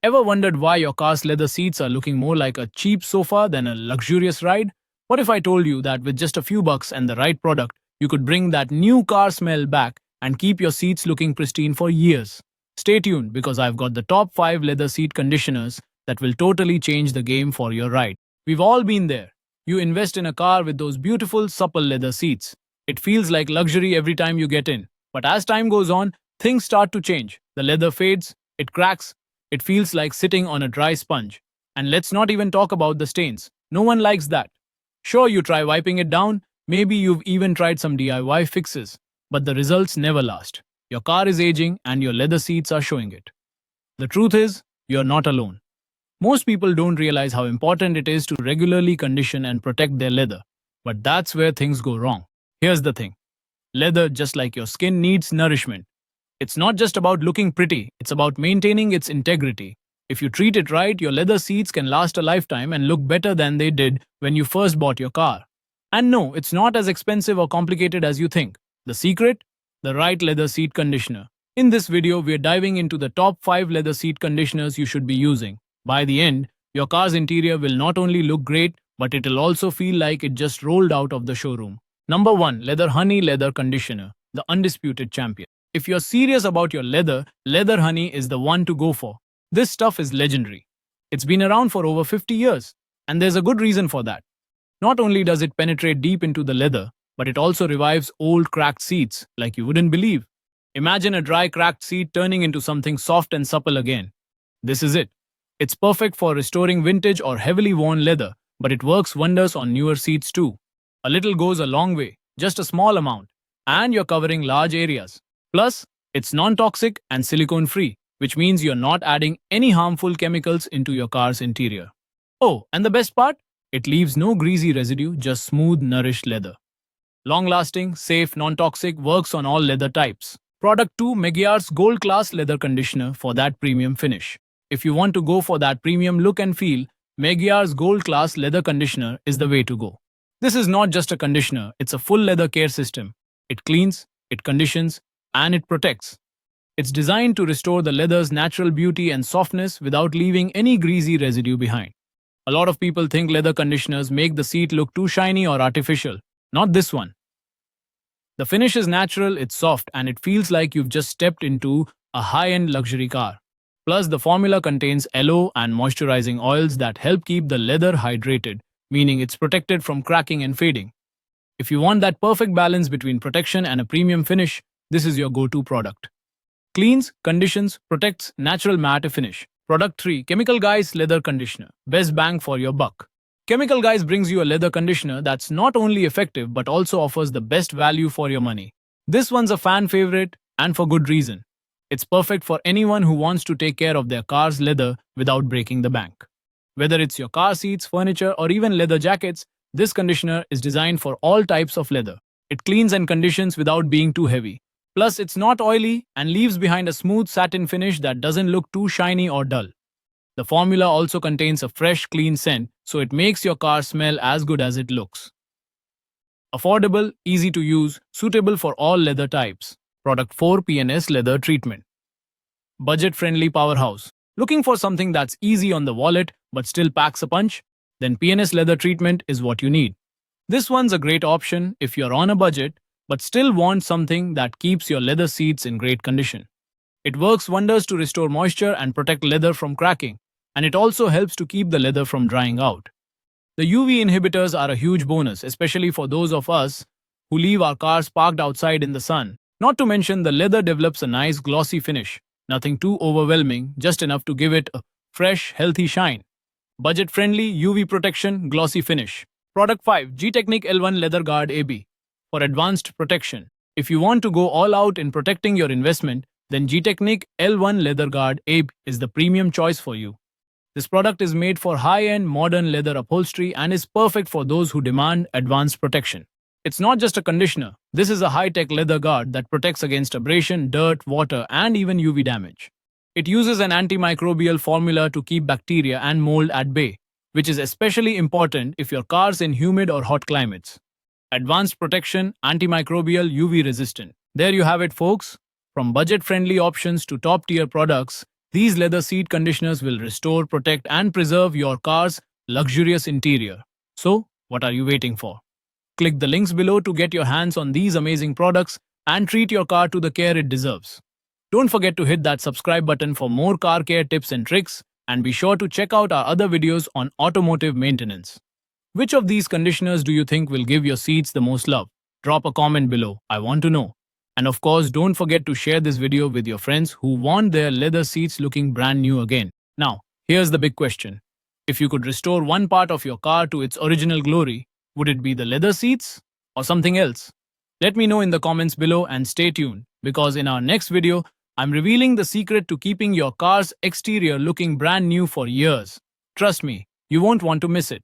Ever wondered why your car's leather seats are looking more like a cheap sofa than a luxurious ride? What if I told you that with just a few bucks and the right product, you could bring that new car smell back and keep your seats looking pristine for years? Stay tuned because I've got the top 5 leather seat conditioners that will totally change the game for your ride. We've all been there. You invest in a car with those beautiful, supple leather seats. It feels like luxury every time you get in. But as time goes on, things start to change. The leather fades, it cracks, it feels like sitting on a dry sponge. And let's not even talk about the stains. No one likes that. Sure, you try wiping it down, maybe you've even tried some DIY fixes, but the results never last. Your car is aging and your leather seats are showing it. The truth is, you're not alone. Most people don't realize how important it is to regularly condition and protect their leather, but that's where things go wrong. Here's the thing. Leather, just like your skin, needs nourishment. It's not just about looking pretty, it's about maintaining its integrity. If you treat it right, your leather seats can last a lifetime and look better than they did when you first bought your car. And no, it's not as expensive or complicated as you think. The secret? The right leather seat conditioner. In this video, we're diving into the top 5 leather seat conditioners you should be using. By the end, your car's interior will not only look great, but it'll also feel like it just rolled out of the showroom. Number 1. Leather Honey Leather Conditioner, the undisputed champion. If you're serious about your leather, Leather Honey is the one to go for. This stuff is legendary. It's been around for over 50 years, and there's a good reason for that. Not only does it penetrate deep into the leather, but it also revives old cracked seats like you wouldn't believe. Imagine a dry cracked seat turning into something soft and supple again. This is it. It's perfect for restoring vintage or heavily worn leather, but it works wonders on newer seats too. A little goes a long way, just a small amount, and you're covering large areas. Plus, it's non-toxic and silicone-free, which means you're not adding any harmful chemicals into your car's interior. Oh, and the best part? It leaves no greasy residue, just smooth, nourished leather. Long-lasting, safe, non-toxic, works on all leather types. Product 2. Meguiar's Gold Class Leather Conditioner for that premium finish. If you want to go for that premium look and feel, Meguiar's Gold Class Leather Conditioner is the way to go. This is not just a conditioner, it's a full leather care system. It cleans, it conditions, and it protects. It's designed to restore the leather's natural beauty and softness without leaving any greasy residue behind. A lot of people think leather conditioners make the seat look too shiny or artificial. Not this one. The finish is natural, it's soft, and it feels like you've just stepped into a high-end luxury car. Plus, the formula contains aloe and moisturizing oils that help keep the leather hydrated, meaning it's protected from cracking and fading. If you want that perfect balance between protection and a premium finish, this is your go-to product. Cleans, conditions, protects, natural matte finish. Product 3. Chemical Guys Leather Conditioner. Best bang for your buck. Chemical Guys brings you a leather conditioner that's not only effective but also offers the best value for your money. This one's a fan favorite, and for good reason. It's perfect for anyone who wants to take care of their car's leather without breaking the bank. Whether it's your car seats, furniture, or even leather jackets, this conditioner is designed for all types of leather. It cleans and conditions without being too heavy. Plus, it's not oily and leaves behind a smooth satin finish that doesn't look too shiny or dull. The formula also contains a fresh, clean scent, so it makes your car smell as good as it looks. Affordable, easy to use, suitable for all leather types. Product 4. P&S Leather Treatment. Budget-friendly powerhouse. Looking for something that's easy on the wallet but still packs a punch? Then P&S Leather Treatment is what you need. This one's a great option if you're on a budget but still want something that keeps your leather seats in great condition. It works wonders to restore moisture and protect leather from cracking, and it also helps to keep the leather from drying out. The UV inhibitors are a huge bonus, especially for those of us who leave our cars parked outside in the sun. Not to mention, the leather develops a nice glossy finish. Nothing too overwhelming, just enough to give it a fresh, healthy shine. Budget-friendly, UV protection, glossy finish. Product 5. Gtechniq L1 Leather Guard AB. For advanced protection. If you want to go all out in protecting your investment, then Gtechniq L1 Leather Guard AB is the premium choice for you. This product is made for high-end modern leather upholstery and is perfect for those who demand advanced protection. It's not just a conditioner. This is a high-tech leather guard that protects against abrasion, dirt, water, and even UV damage. It uses an antimicrobial formula to keep bacteria and mold at bay, which is especially important if your car's in humid or hot climates. Advanced protection, antimicrobial, UV resistant. There you have it, folks. From budget-friendly options to top-tier products, These leather seat conditioners will restore, protect, and preserve your car's luxurious interior. So, what are you waiting for? Click the links below to get your hands on these amazing products and treat your car to the care it deserves. Don't forget to hit that subscribe button for more car care tips and tricks, and be sure to check out our other videos on automotive maintenance. Which of these conditioners do you think will give your seats the most love? Drop a comment below, I want to know. And of course, don't forget to share this video with your friends who want their leather seats looking brand new again. Now, here's the big question. If you could restore one part of your car to its original glory, would it be the leather seats or something else? Let me know in the comments below and stay tuned, because in our next video, I'm revealing the secret to keeping your car's exterior looking brand new for years. Trust me, you won't want to miss it.